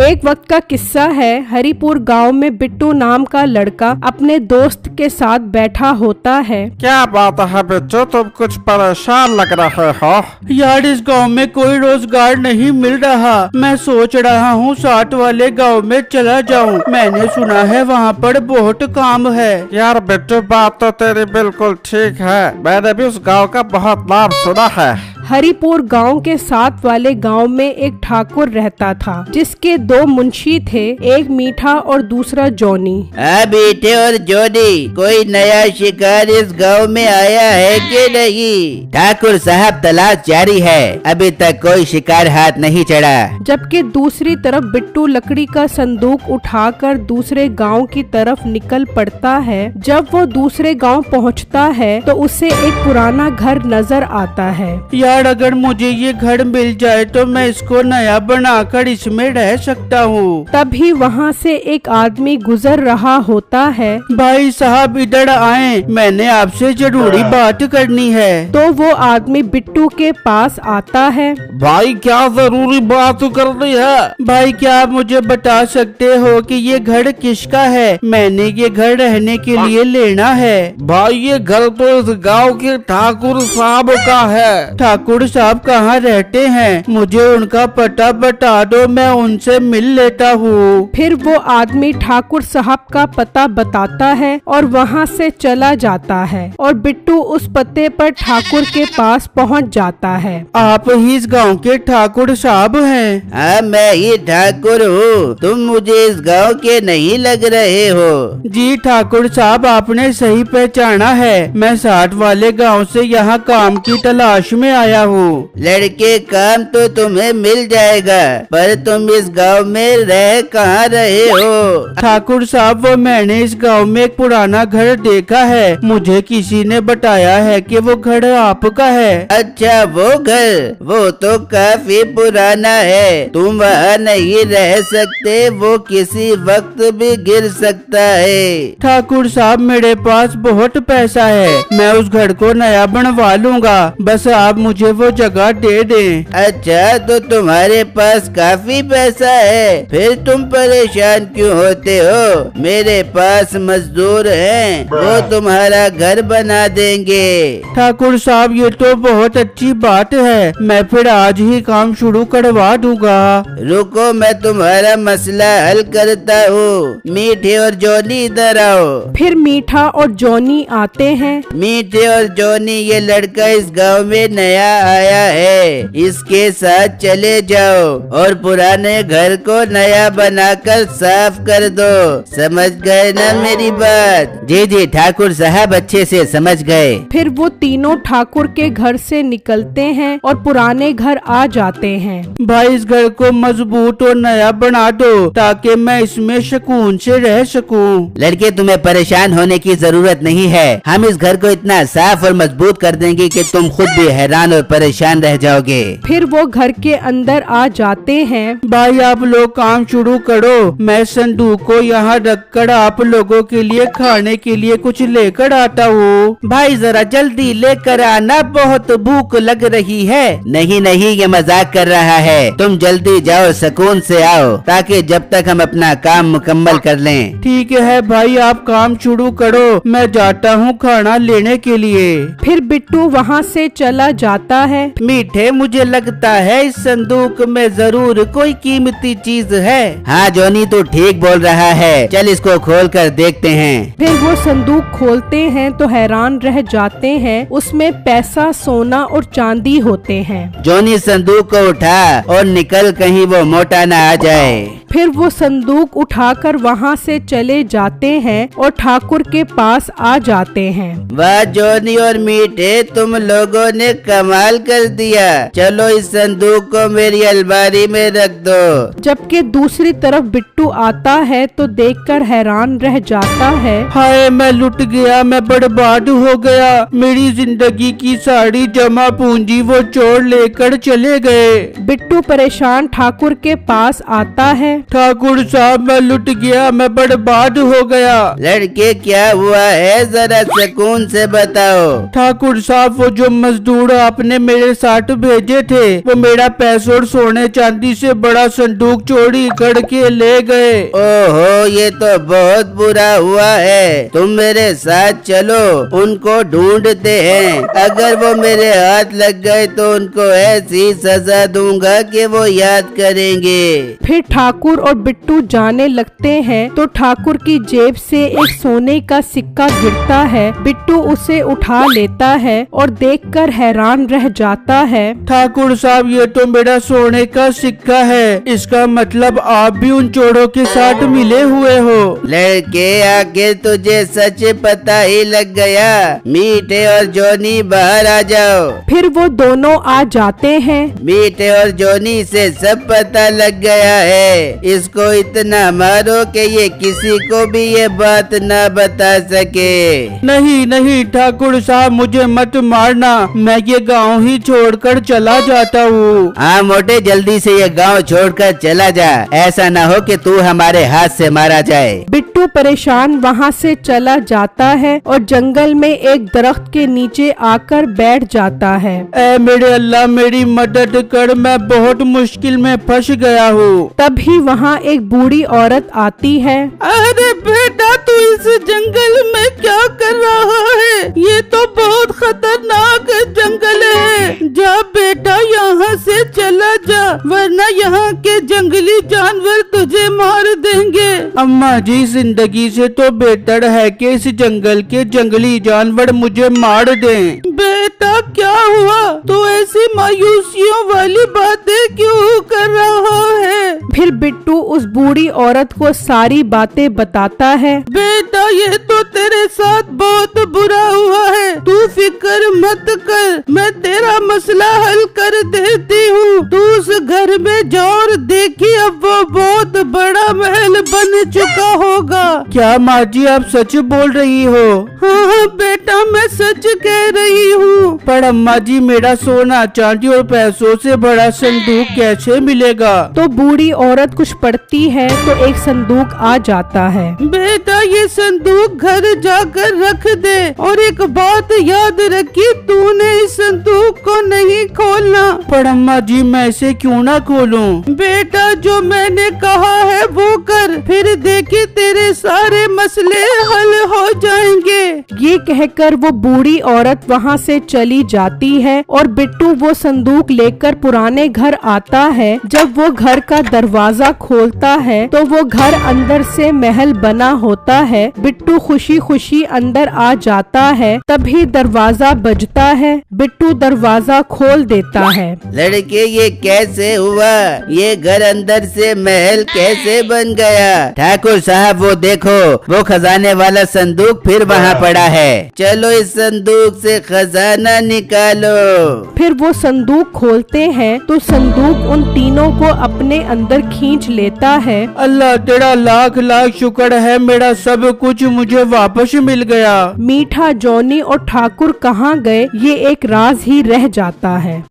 एक वक्त का किस्सा है। हरिपुर गांव में बिट्टू नाम का लड़का अपने दोस्त के साथ बैठा होता है। क्या बात है बिट्टू, तुम कुछ परेशान लग रहे हो? यार इस गांव में कोई रोजगार नहीं मिल रहा। मैं सोच रहा हूँ 60 वाले गांव में चला जाऊँ। मैंने सुना है वहाँ पर बहुत काम है। यार बिट्टू, बात तो तेरी बिल्कुल ठीक है। मैंने भी उस गांव का बहुत नाम सुना है। हरिपुर गांव के साथ वाले गांव में एक ठाकुर रहता था, जिसके 2 मुंशी थे, एक मीठा और दूसरा जॉनी। मीठे और जॉनी, कोई नया शिकार इस गांव में आया है कि नहीं? ठाकुर साहब, तलाश जारी है, अभी तक कोई शिकार हाथ नहीं चढ़ा। जबकि दूसरी तरफ बिट्टू लकड़ी का संदूक उठाकर दूसरे गांव की तरफ निकल पड़ता है। जब वो दूसरे गांव पहुंचता है तो उसे एक पुराना घर नजर आता है। यार अगर मुझे ये घर मिल जाए तो मैं इसको नया बनाकर इसमें रह सकता हूँ। तभी वहाँ से एक आदमी गुजर रहा होता है। भाई साहब इधर आए, मैंने आपसे जरूरी बात करनी है। तो वो आदमी बिट्टू के पास आता है। भाई क्या जरूरी बात करनी है? भाई क्या आप मुझे बता सकते हो कि ये घर किसका है? मैंने ये घर रहने के लिए लेना है। भाई ये घर तो इस गांव के ठाकुर साहब का है। ठाकुर साहब कहाँ रहते हैं? मुझे उनका पता बता दो, मैं उनसे मिल लेता हूँ। फिर वो आदमी ठाकुर साहब का पता बताता है और वहाँ से चला जाता है और बिट्टू उस पते पर ठाकुर के पास पहुँच जाता है। आप ही इस गांव के ठाकुर साहब हैं? हाँ, मैं ही ठाकुर हूँ। तुम मुझे इस गांव के नहीं लग रहे हो। जी ठाकुर साहब, आपने सही पहचाना है। मैं 60 वाले गांव से यहाँ काम की तलाश में आया हूँ। लड़के, काम तो तुम्हें मिल जाएगा, पर तुम इस गांव में रह कहाँ रहे हो? ठाकुर साहब, वो मैंने इस गांव में एक पुराना घर देखा है। मुझे किसी ने बताया है कि वो घर आपका है। अच्छा, वो घर? वो तो काफी पुराना है, तुम वहाँ नहीं रह सकते, वो किसी वक्त भी गिर सकता है। ठाकुर साहब, मेरे पास बहुत पैसा है, मैं उस घर को नया बनवा लूँगा, बस आप मुझे वो जगह दे दें। अच्छा, तो तुम्हारे पास काफी पैसा है, फिर तुम परेशान क्यों होते हो? मेरे पास मजदूर हैं, वो तुम्हारा घर बना देंगे। ठाकुर साहब, ये तो बहुत अच्छी बात है, मैं फिर आज ही काम शुरू करवा दूंगा। रुको, मैं तुम्हारा मसला हल करता हूँ। मीठे और जॉनी इधर आओ। फिर मीठा और जॉनी आते हैं। मीठे और जॉनी, ये लड़का इस गांव में नया आया है, इसके साथ चले जाओ और पुराने घर को नया बनाकर साफ कर दो। समझ गए ना मेरी बात? जी जी ठाकुर साहब, अच्छे से समझ गए। फिर वो तीनों ठाकुर के घर से निकलते हैं और पुराने घर आ जाते हैं। भाई इस घर को मजबूत और नया बना दो ताकि मैं इसमें सुकून से रह सकूं। लड़के, तुम्हें परेशान होने की जरूरत नहीं है, हम इस घर को इतना साफ और मजबूत कर देंगे कि तुम खुद भी हैरान और परेशान रह जाओगे। फिर वो घर के अंदर आ जाते हैं। भाई आप लोग काम शुरू करो, मैं संदूक को यहाँ रखकर आप लोगों के लिए खाने के लिए कुछ लेकर आता हूँ। भाई जरा जल्दी लेकर आना, बहुत भूख लग रही है। नहीं नहीं, ये मजाक कर रहा है, तुम जल्दी जाओ, सुकून से आओ, ताकि जब तक हम अपना काम मुकम्मल कर लें। ठीक है भाई, आप काम शुरू करो, मैं जाता हूँ खाना लेने के लिए। फिर बिट्टू वहाँ से चला जाता है। मीठे, मुझे लगता है इस संदूक में जरूर कोई कीमती चीज है। हाँ जॉनी, तू ठीक बोल रहा है, चल इसको खोल कर देखते हैं। फिर वो संदूक खोलते हैं तो हैरान रह जाते हैं, उसमें पैसा, सोना और चांदी होते हैं। जॉनी, संदूक को उठा और निकल, कहीं वो मोटा ना आ जाए। फिर वो संदूक उठाकर वहाँ से चले जाते हैं और ठाकुर के पास आ जाते हैं। वाह जॉनी और मीठे, तुम लोगों ने कमाल कर दिया। चलो इस संदूक को मेरी अलमारी में रख दो। जबकि दूसरी तरफ बिट्टू आता है तो देखकर हैरान रह जाता है। हाय, मैं लुट गया, मैं बर्बाद हो गया, मेरी जिंदगी की सारी जमा पूंजी वो चोर लेकर चले गए। बिट्टू परेशान ठाकुर के पास आता है। ठाकुर साहब मैं लुट गया, मैं बर्बाद हो गया। लड़के क्या हुआ है, जरा सुकून से बताओ। ठाकुर साहब वो जो मजदूर आपने मेरे साथ भेजे थे वो मेरा पैसों और सोने चांदी से बड़ा संदूक चोरी करके ले गए। ओहो, ये तो बहुत बुरा हुआ है। तुम मेरे साथ चलो, उनको ढूंढते हैं। अगर वो मेरे हाथ लग गए तो उनको ऐसी सजा दूंगा कि वो याद करेंगे। फिर ठाकुर और बिट्टू जाने लगते हैं तो ठाकुर की जेब से एक सोने का सिक्का गिरता है। बिट्टू उसे उठा लेता है और देखकर हैरान रह जाता है। ठाकुर साहब ये तो मेरा सोने का सिक्का है, इसका मतलब आप भी उन चोरों के साथ मिले हुए हो। लड़के आखिर तुझे सच पता ही लग गया। मीठे और जोनी बाहर आ जाओ। फिर वो दोनों आ जाते हैं। मीठे और जोनी से सब पता लग गया है। इसको इतना मारो कि ये किसी को भी ये बात ना बता सके। नहीं नहीं ठाकुर साहब मुझे मत मारना, मैं ये गांव ही छोड़कर चला जाता हूँ। हाँ मोटे, जल्दी से ये गांव छोड़कर चला जा। ऐसा ना हो कि तू हमारे हाथ से मारा जाए। बिट्टू परेशान वहाँ से चला जाता है और जंगल में एक दरख्त के नीचे आकर बैठ जाता है। ऐ मेरे अल्लाह मेरी मदद कर, मैं बहुत मुश्किल में फंस गया हूँ। तभी वहाँ एक बूढ़ी औरत आती है। अरे बेटा तू इस जंगल में क्या कर रहा है? ये तो बहुत खतरनाक जंगल है। जा बेटा यहाँ से चला जा, वरना यहाँ के जंगली जानवर तुझे मार देंगे। अम्मा जी जिंदगी से तो बेहतर है कि इस जंगल के जंगली जानवर मुझे मार दें। बेटा क्या हुआ? तू ऐसी मायूसियों वाली बातें क्यों कर रहा है? फिर बिट्टू उस बूढ़ी औरत को सारी बातें बताता है। बेटा ये तो तेरे साथ बहुत बुरा हुआ है, तू फिक्र मत कर, मैं तेरा मसला हल कर देती हूँ। तू उस घर में जा और देखी, अब वो बहुत बड़ा महल बन चुका होगा। क्या माँ जी आप सच बोल रही हो? हाँ बेटा मैं सच कह रही हूँ। पर अम्मा जी मेरा सोना चांदी और पैसों से बड़ा संदूक कैसे मिलेगा? तो बूढ़ी औरत कुछ पढ़ती है तो एक संदूक आ जाता है। बेटा ये संदूक घर जाकर रख दे, और एक बात याद रखी, तूने इस संदूक को नहीं खोलना। पर अम्मा जी मैं इसे क्यों ना खोलूं? बेटा जो मैंने कहा है वो कर, फिर देखी तेरे सारे मसले हल हो जाएंगे। ये कहकर वो बूढ़ी औरत वहाँ से चली जाती है और बिट्टू वो संदूक लेकर पुराने घर आता है। जब वो घर का दरवाजा खोलता है तो वो घर अंदर से महल बना होता है। बिट्टू खुशी खुशी अंदर आ जाता है। तभी दरवाजा बजता है। बिट्टू दरवाजा खोल देता है। लड़के ये कैसे हुआ? ये घर अंदर से महल कैसे बन गया? ठाकुर साहब वो देखो, वो खजाने वाला संदूक फिर वहाँ पड़ा है। चलो इस संदूक से खजाना निकालो। फिर वो संदूक खोलते हैं तो संदूक उन तीनों को अपने अंदर खींच लेता है। अल्लाह तेरा लाख लाख शुक्र है, मेरा सब कुछ मुझे वापस मिल गया। मीठा, जॉनी और ठाकुर कहाँ गए ये एक राज ही रह जाता है।